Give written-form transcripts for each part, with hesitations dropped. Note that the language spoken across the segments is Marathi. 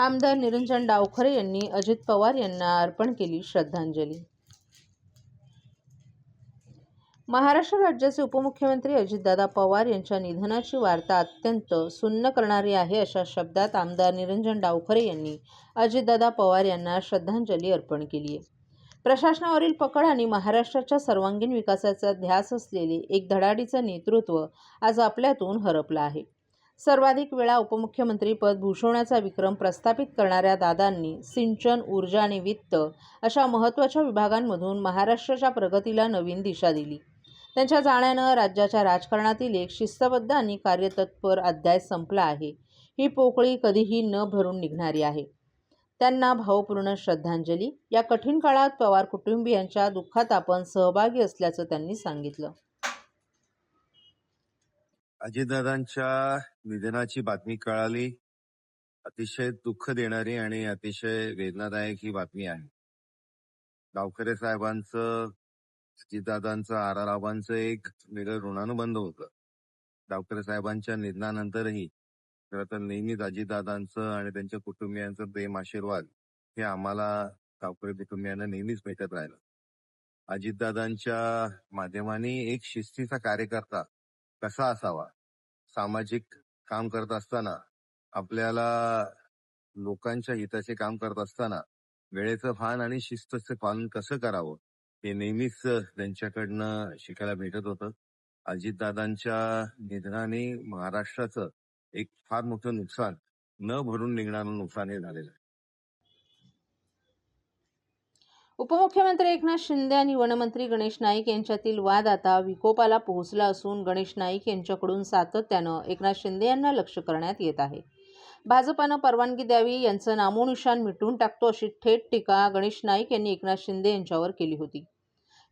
आमदार निरंजन डावखरे यांनी अजित पवार यांना अर्पण केली श्रद्धांजली। महाराष्ट्र राज्याचे उपमुख्यमंत्री अजितदादा पवार यांच्या निधनाची वार्ता अत्यंत सुन्न करणारी आहे, अशा शब्दात आमदार निरंजन डावखरे यांनी अजितदादा पवार यांना श्रद्धांजली अर्पण केली आहे। प्रशासनावरील पकड आणि महाराष्ट्राच्या सर्वांगीण विकासाचा ध्यास असलेले एक धडाडीचं नेतृत्व आज आपल्यातून हरपलं आहे। सर्वाधिक वेळा उपमुख्यमंत्री पद भूषवण्याचा विक्रम प्रस्थापित करणाऱ्या दादांनी सिंचन, ऊर्जा आणि वित्त अशा महत्त्वाच्या विभागांमधून महाराष्ट्राच्या प्रगतीला नवीन दिशा दिली। त्यांच्या जाण्यानं राज्याच्या राजकारणातील एक शिस्तबद्ध आणि कार्यतत्पर अध्याय संपला आहे। ही पोकळी कधीही न भरून निघणारी आहे। त्यांना भावपूर्ण श्रद्धांजली। या कठीण काळात पवार कुटुंबियांच्या दुःखात आपण सहभागी असल्याचं त्यांनी सांगितलं। अजितदादांच्या निधनाची बातमी कळाली, अतिशय दुःख देणारी आणि अतिशय वेदनादायक ही बातमी आहे। डावखरे साहेबांचं, अजितदादांचं, आरारावांचं एक वेगळं ऋणानुबंध होतं। डावखरे साहेबांच्या निधनानंतरही खरं तर नेहमीच अजितदादांचं आणि त्यांच्या कुटुंबियांचं प्रेम, आशीर्वाद हे आम्हाला डावखरे कुटुंबियांना नेहमीच भेटत राहिलं। अजितदादांच्या माध्यमाने एक शिस्तीचा कार्यकर्ता कसा असावा, सामाजिक काम करत असताना, आपल्याला लोकांच्या हिताचे काम करत असताना वेळेचं भान आणि शिस्तचं पालन कसं करावं हे नेहमीच त्यांच्याकडनं शिकायला भेटत होतं। अजितदादांच्या निधनाने महाराष्ट्राचं एक फार मोठं नुकसान, न भरून निघणारं नुकसान हे झालेलं आहे। उपमुख्यमंत्री एकनाथ शिंदे आणि वनमंत्री गणेश नाईक यांच्यातील वाद आता विकोपाला पोहोचला असून गणेश नाईक यांच्याकडून सातत्यानं एकनाथ शिंदे यांना लक्ष्य करण्यात येत आहे। भाजपानं परवानगी द्यावी, यांचं नामोनिशाण मिटवून टाकतो अशी थेट टीका गणेश नाईक यांनी एकनाथ शिंदे यांच्यावर केली होती।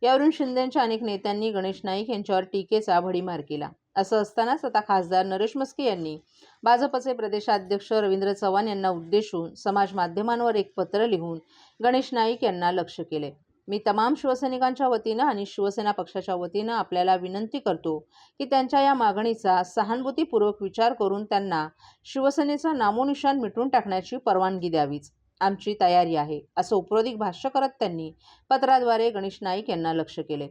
यावरून शिंदेच्या अनेक नेत्यांनी गणेश नाईक यांच्यावर टीकेचा भडीमार केला। असं असतानाच आता खासदार नरेश म्हस्के यांनी भाजपचे प्रदेशाध्यक्ष रवींद्र चव्हाण यांना उद्देशून समाज माध्यमांवर एक पत्र लिहून गणेश नाईक यांना लक्ष्य केले। मी तमाम शिवसैनिकांच्या वतीनं आणि शिवसेना पक्षाच्या वतीनं आपल्याला विनंती करतो की त्यांच्या या मागणीचा सहानुभूतीपूर्वक विचार करून त्यांना शिवसेनेचं नामोनिशाण मिटवून टाकण्याची परवानगी द्यावीच, आमची तयारी आहे, असं उपरोधिक भाष्य करत त्यांनी पत्राद्वारे गणेश नाईक यांना लक्ष्य केले।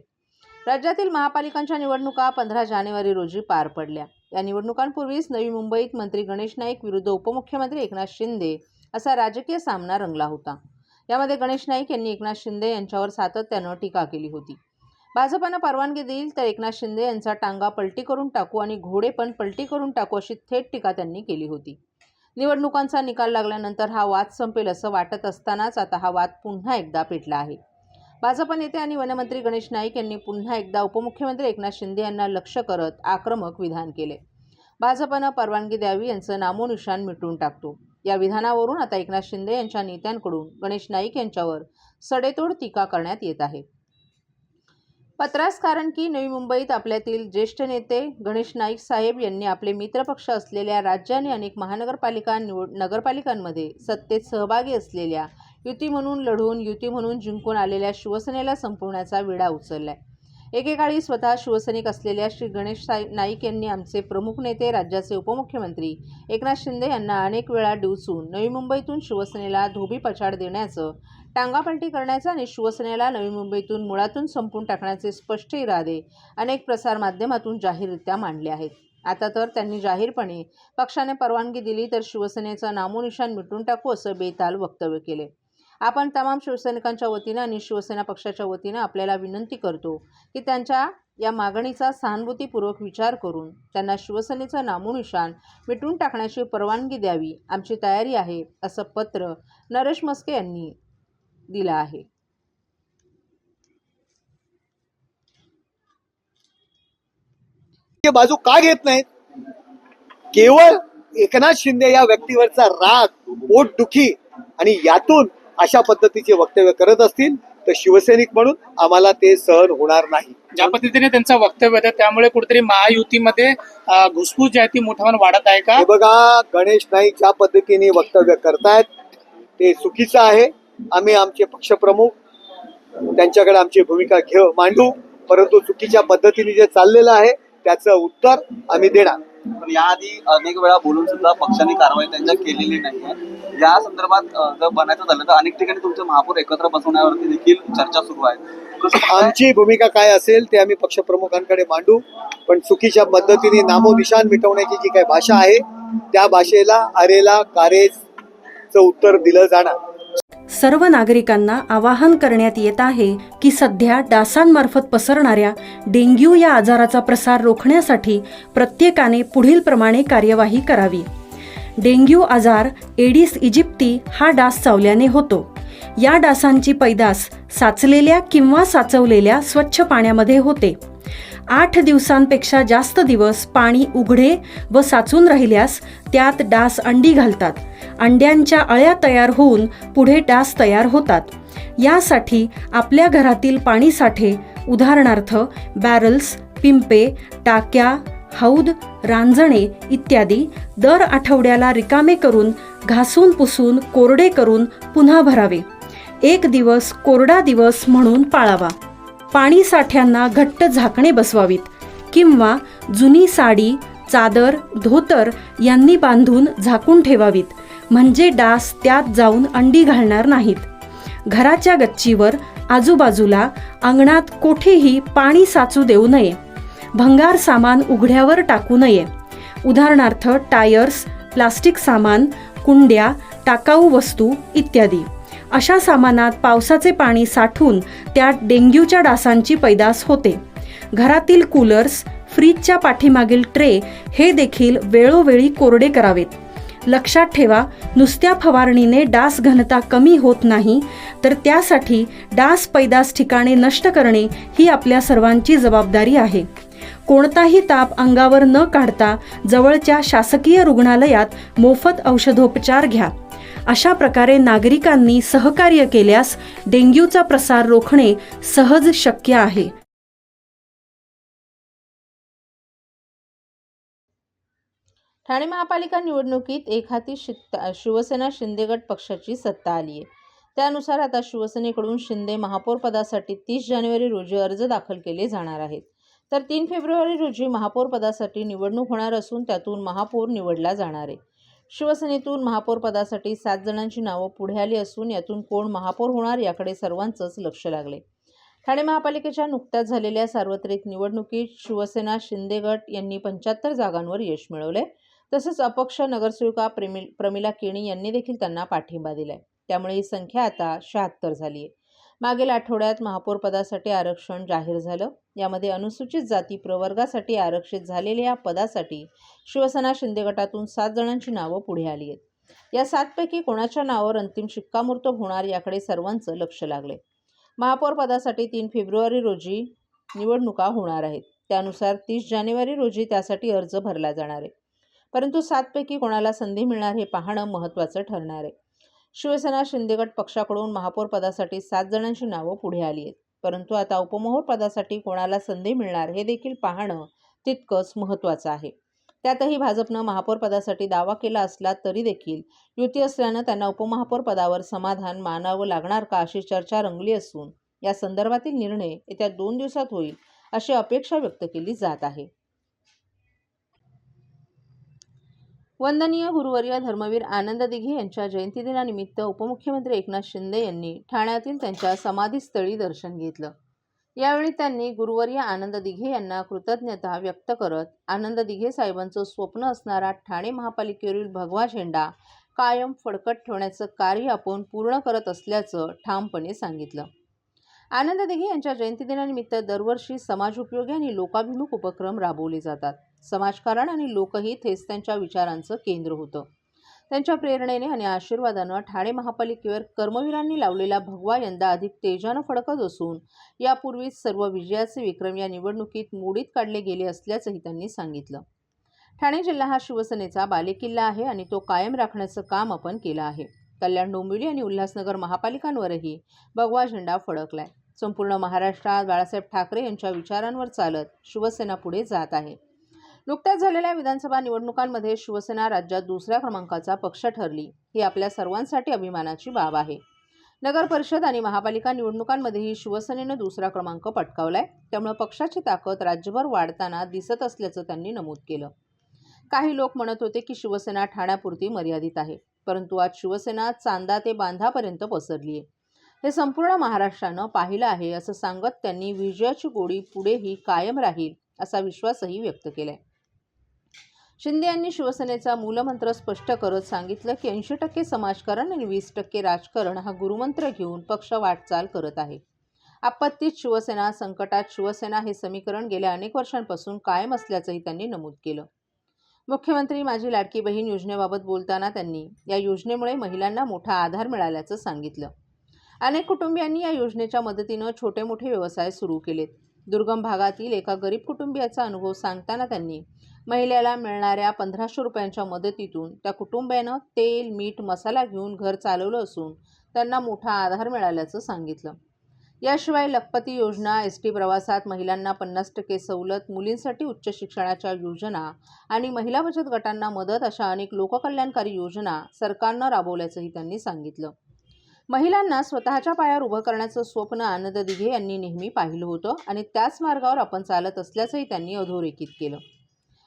राज्यातील महापालिकांच्या निवडणुका 15 जानेवारी रोजी पार पडल्या। या निवडणुकांपूर्वीच नवी मुंबईत मंत्री गणेश नाईक विरुद्ध उपमुख्यमंत्री एकनाथ शिंदे असा राजकीय सामना रंगला होता। यामध्ये गणेश नाईक यांनी एकनाथ शिंदे यांच्यावर सातत्यानं टीका केली होती। भाजपनं परवानगी देईल तर एकनाथ शिंदे यांचा टांगा पलटी करून टाकू आणि घोडे पण पलटी करून टाकू अशी थेट टीका त्यांनी केली होती। निवडणुकांचा निकाल लागल्यानंतर हा वाद संपेल असं वाटत असतानाच आता हा वाद पुन्हा एकदा पेटला आहे। भाजप नेते आणि वनमंत्री गणेश नाईक यांनी पुन्हा एकदा उपमुख्यमंत्री एकनाथ शिंदे यांना लक्ष्य करत आक्रमक विधान केले। भाजपनं परवानगी द्यावी, यांचं नामोनिशाण मिटवून टाकतो या विधानावरून आता एकनाथ शिंदे यांच्या नेत्यांकडून गणेश नाईक यांच्यावर सडेतोड टीका करण्यात येत आहे। पत्रास कारण की नवी मुंबईत आपल्यातील ज्येष्ठ नेते गणेश नाईक साहेब यांनी आपले मित्रपक्ष असलेल्या राज्य आणि अनेक महानगरपालिका नगरपालिकांमध्ये सत्तेत सहभागी असलेल्या, युती म्हणून लढून युती म्हणून जिंकून आलेल्या शिवसेनेला संपवण्याचा विडा उचललाय। एकेकाळी स्वतः शिवसैनिक असलेल्या श्री गणेश नाईक यांनी आमचे प्रमुख नेते राज्याचे उपमुख्यमंत्री एकनाथ शिंदे यांना अनेक वेळा डिवचून नवी मुंबईतून शिवसेनेला धोबीपछाड देण्याचं, टांगापलटी करण्याचं आणि शिवसेनेला नवी मुंबईतून मुळातून संपून टाकण्याचे स्पष्ट इरादे अनेक प्रसारमाध्यमातून जाहीररित्या मांडले आहेत। आता तर त्यांनी जाहीरपणे पक्षाने परवानगी दिली तर शिवसेनेचं नामोनिशाण मिटवून टाकू असं बेताल वक्तव्य केले। आपण तमाम शिवसैनिकांच्या वतीनं आणि शिवसेना पक्षाच्या वतीनं आपल्याला विनंती करतो की त्यांच्या या मागणीचा सहानुभूतीपूर्वक विचार करून त्यांना शिवसेनेचं नामोनिशाण मिटवून टाकण्याची परवानगी द्यावी, आमची तयारी आहे, असं पत्र नरेश म्हस्के यांनी दिलं आहे। बाजू का घेत नाहीत? केवळ एकनाथ शिंदे या व्यक्तीवरचा राग, पोटदुखी आणि यातून अशा पद्धतीचे वक्तव्य करत असतील तर शिवसैनिक म्हणून आम्हाला ते सहन होणार नाही। ज्या पद्धतीने त्यांचं वक्तव्य आहे त्यामुळे कुठेतरी महायुतीमध्ये घुसपूस जी आहे ती मोठ्याने वाढत आहे का? हे बघा, गणेश नाईक ज्या पद्धतीने वक्तव्य करतायत ते चुकीचं आहे। आम्ही आमचे पक्षप्रमुख त्यांच्याकडे आमची भूमिका मांडू, परंतु चुकीच्या पद्धतीने जे चाललेलं आहे त्याचं उत्तर आम्ही देणार। याआधी अनेक वेळा बोलून सुद्धा पक्षाने कारवाई त्यांच्या केलेली नाहीये. या संदर्भात जर बनायचं झालं तर अनेक ठिकाणी तुमचे महापौर एकत्र बसवण्यावरती देखील चर्चा सुरू आहे. कसं पाहताय? आमची भूमिका काय असेल ते आम्ही पक्षप्रमुखांकडे मांडू, पण चुकीच्या पद्धतीने नामोनिशान मिटवण्याची जी काही भाषा आहे त्या भाषेला अरेला कारेचं उत्तर दिलं जाणार. सर्व नागरिकांना आवाहन करण्यात येत आहे की सध्या डासांमार्फत पसरणाऱ्या डेंग्यू या आजाराचा प्रसार रोखण्यासाठी प्रत्येकाने पुढीलप्रमाणे कार्यवाही करावी. डेंग्यू आजार एडिस इजिप्ती हा डास चावल्याने होतो. या डासांची पैदास साचलेल्या किंवा साचवलेल्या स्वच्छ पाण्यामध्ये होते. 8 दिवसांपेक्षा जास्त दिवस पाणी उघडे व साचून राहिल्यास त्यात डास अंडी घालतात. अंड्यांच्या अळ्या तयार होऊन पुढे डास तयार होतात. यासाठी आपल्या घरातील पाणीसाठे उदाहरणार्थ बॅरल्स, पिंपे, टाक्या, हौद, रांजणे इत्यादी दर आठवड्याला रिकामे करून घासून पुसून कोरडे करून पुन्हा भरावे. 1 दिवस कोरडा दिवस म्हणून पाळावा. पाणी साठ्यांना घट्ट झाकणे बसवावीत किंवा जुनी साडी, चादर, धोतर यांनी बांधून झाकून ठेवावीत, म्हणजे डास त्यात जाऊन अंडी घालणार नाहीत. घराच्या गच्चीवर, आजूबाजूला, अंगणात कोठेही पाणी साचू देऊ नये. भंगार सामान उघड्यावर टाकू नये. उदाहरणार्थ टायर्स, प्लास्टिक सामान, कुंड्या, टाकाऊ वस्तू इत्यादी. अशा सामानात पावसाचे पाणी साठून त्यात डेंग्यूच्या डासांची पैदास होते. घरातील कूलर्स, फ्रीजच्या पाठीमागील ट्रे हे देखील वेळोवेळी कोरडे करावेत. लक्षात ठेवा, नुसत्या फवारणीने डास घनता कमी होत नाही, तर त्यासाठी डास पैदास ठिकाणे नष्ट करणे ही आपल्या सर्वांची जबाबदारी आहे. कोणताही ताप अंगावर न काढता जवळच्या शासकीय रुग्णालयात मोफत औषधोपचार घ्या. अशा प्रकारे नागरिकांनी सहकार्य केल्यास डेंग्यूचा प्रसार रोखणे सहज शक्य आहे. ठाणे महापालिका निवडणुकीत एकहाती शिवसेना शिंदे गट पक्षाची सत्ता आली आहे. त्यानुसार आता शिवसेनेकडून शिंदे महापौर पदासाठी 30 जानेवारी रोजी अर्ज दाखल केले जाणार आहेत. तर 3 फेब्रुवारी रोजी महापौर पदासाठी निवडणूक होणार असून त्यातून महापौर निवडला जाणार आहे. शिवसेनेतून महापौर पदासाठी 7 जणांची नावं पुढे आली असून यातून कोण महापौर होणार याकडे सर्वांचंच लक्ष लागले. ठाणे महापालिकेच्या नुकत्याच झालेल्या सार्वत्रिक निवडणुकीत शिवसेना शिंदे गट यांनी 75 जागांवर यश मिळवले. तसेच अपक्ष नगरसेविका प्रमिला केणी यांनी देखील त्यांना पाठिंबा दिलाय. त्यामुळे ही संख्या आता 76 झाली आहे. मागील आठवड्यात महापौर पदासाठी आरक्षण जाहीर झालं. यामध्ये अनुसूचित जाती प्रवर्गासाठी आरक्षित झालेल्या या पदासाठी शिवसेना शिंदे गटातून 7 जणांची नावं पुढे आली आहेत. या 7 पैकी कोणाच्या नावावर अंतिम शिक्कामोर्तब होणार याकडे सर्वांचं लक्ष लागले. महापौर पदासाठी 3 फेब्रुवारी रोजी निवडणुका होणार आहेत. त्यानुसार 30 जानेवारी रोजी त्यासाठी अर्ज भरला जाणार आहे. परंतु 7 पैकी कोणाला संधी मिळणार हे पाहणं महत्त्वाचं ठरणार आहे. शिवसेना शिंदे गट पक्षाकडून महापौर पदासाठी 7 जणांची नावं पुढे आली आहेत. परंतु आता उपमहापौर पदासाठी कोणाला संधी मिळणार हे देखील पाहणं तितकंच महत्त्वाचं आहे. त्यातही भाजपनं महापौर पदासाठी दावा केला असला तरी देखील युती असल्यानं त्यांना उपमहापौर पदावर समाधान मानावं लागणार का अशी चर्चा रंगली असून या संदर्भातील निर्णय येत्या 2 दिवसात होईल अशी अपेक्षा व्यक्त केली जात आहे. वंदनीय गुरुवर्य धर्मवीर आनंद दिघे यांच्या जयंतीदिनानिमित्त उपमुख्यमंत्री एकनाथ शिंदे यांनी ठाण्यातील त्यांच्या समाधीस्थळी दर्शन घेतलं. यावेळी त्यांनी गुरुवर्य आनंद दिघे यांना कृतज्ञता व्यक्त करत आनंद दिघे साहेबांचं स्वप्न असणारा ठाणे महापालिकेवरील भगवा झेंडा कायम फडकत ठेवण्याचं कार्य आपण पूर्ण करत असल्याचं ठामपणे सांगितलं. आनंद दिघे यांच्या जयंतीदिनानिमित्त दरवर्षी समाजोपयोगी आणि लोकाभिमुख उपक्रम राबवले जातात. समाजकारण आणि लोकहित हेच त्यांच्या विचारांचं केंद्र होतं. त्यांच्या प्रेरणेने आणि आशीर्वादानं ठाणे महापालिकेवर कर्मवीरांनी लावलेला भगवा यंदा अधिक तेजानं फडकत असून यापूर्वीच सर्व विजयाचे विक्रम या निवडणुकीत मोडीत काढले गेले असल्याचंही त्यांनी सांगितलं. ठाणे जिल्हा हा शिवसेनेचा बालेकिल्ला आहे आणि तो कायम राखण्याचं काम आपण केलं आहे. कल्याण, डोंबिवली आणि उल्हासनगर महापालिकांवरही भगवा झेंडा फडकलाय. संपूर्ण महाराष्ट्रात बाळासाहेब ठाकरे यांच्या विचारांवर चालत शिवसेना पुढे जात आहे. नुकत्याच झालेल्या विधानसभा निवडणुकांमध्ये शिवसेना राज्यात 2ऱ्या क्रमांकाचा पक्ष ठरली. ही आपल्या सर्वांसाठी अभिमानाची बाब आहे. नगर परिषद आणि महापालिका निवडणुकांमध्येही शिवसेनेनं 2रा क्रमांक पटकावलाय. त्यामुळे पक्षाची ताकद राज्यभर वाढताना दिसत असल्याचं त्यांनी नमूद केलं. काही लोक म्हणत होते की शिवसेना ठाण्यापुरती मर्यादित आहे, परंतु आज शिवसेना चांदा ते बांधापर्यंत पसरली आहे. हे संपूर्ण महाराष्ट्रानं पाहिलं आहे असं सांगत त्यांनी विजयाची गोडी पुढेही कायम राहील असा विश्वासही व्यक्त केलाय. शिंदे यांनी शिवसेनेचा मूलमंत्र स्पष्ट करत सांगितलं की 80% समाजकारण आणि 20% राजकारण हा गुरुमंत्र घेऊन पक्ष वाटचाल करत आहे. आपत्तीत शिवसेना, संकटात शिवसेना हे समीकरण गेल्या अनेक वर्षांपासून कायम असल्याचंही त्यांनी नमूद केलं. मुख्यमंत्री माझी लाडकी बहीण योजनेबाबत बोलताना त्यांनी या योजनेमुळे महिलांना मोठा आधार मिळाल्याचं सांगितलं. अनेक कुटुंबियांनी या योजनेच्या मदतीनं छोटे मोठे व्यवसाय सुरू केलेत. दुर्गम भागातील एका गरीब कुटुंबियाचा अनुभव सांगताना त्यांनी महिलेला मिळणाऱ्या 1500 रुपयांच्या मदतीतून त्या कुटुंबियानं तेल, मीठ, मसाला घेऊन घर चालवलं असून त्यांना मोठा आधार मिळाल्याचं सांगितलं. याशिवाय लखपती योजना, एसटी प्रवासात महिलांना 50% सवलत, मुलींसाठी उच्च शिक्षणाच्या योजना आणि महिला बचत गटांना मदत अशा अनेक लोककल्याणकारी योजना सरकारनं राबवल्याचंही त्यांनी सांगितलं. महिलांना स्वतःच्या पायावर उभं करण्याचं स्वप्न आनंद दिघे यांनी नेहमी पाहिलं होतं आणि त्याच मार्गावर आपण चालत असल्याचंही त्यांनी अधोरेखित केलं.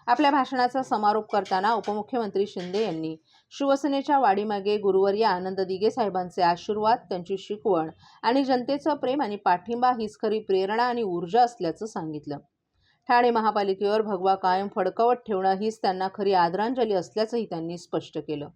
आपल्या भाषणाचा समारोप करताना उपमुख्यमंत्री शिंदे यांनी शिवसेनेच्या वाढीमागे गुरुवर्य आनंद दिघे साहेबांचे आशीर्वाद, त्यांची शिकवण आणि जनतेचं प्रेम आणि पाठिंबा हीच खरी प्रेरणा आणि ऊर्जा असल्याचं सांगितलं. ठाणे महापालिकेवर भगवा कायम फडकवत ठेवणं हीच त्यांना खरी आदरांजली असल्याचंही त्यांनी स्पष्ट केलं.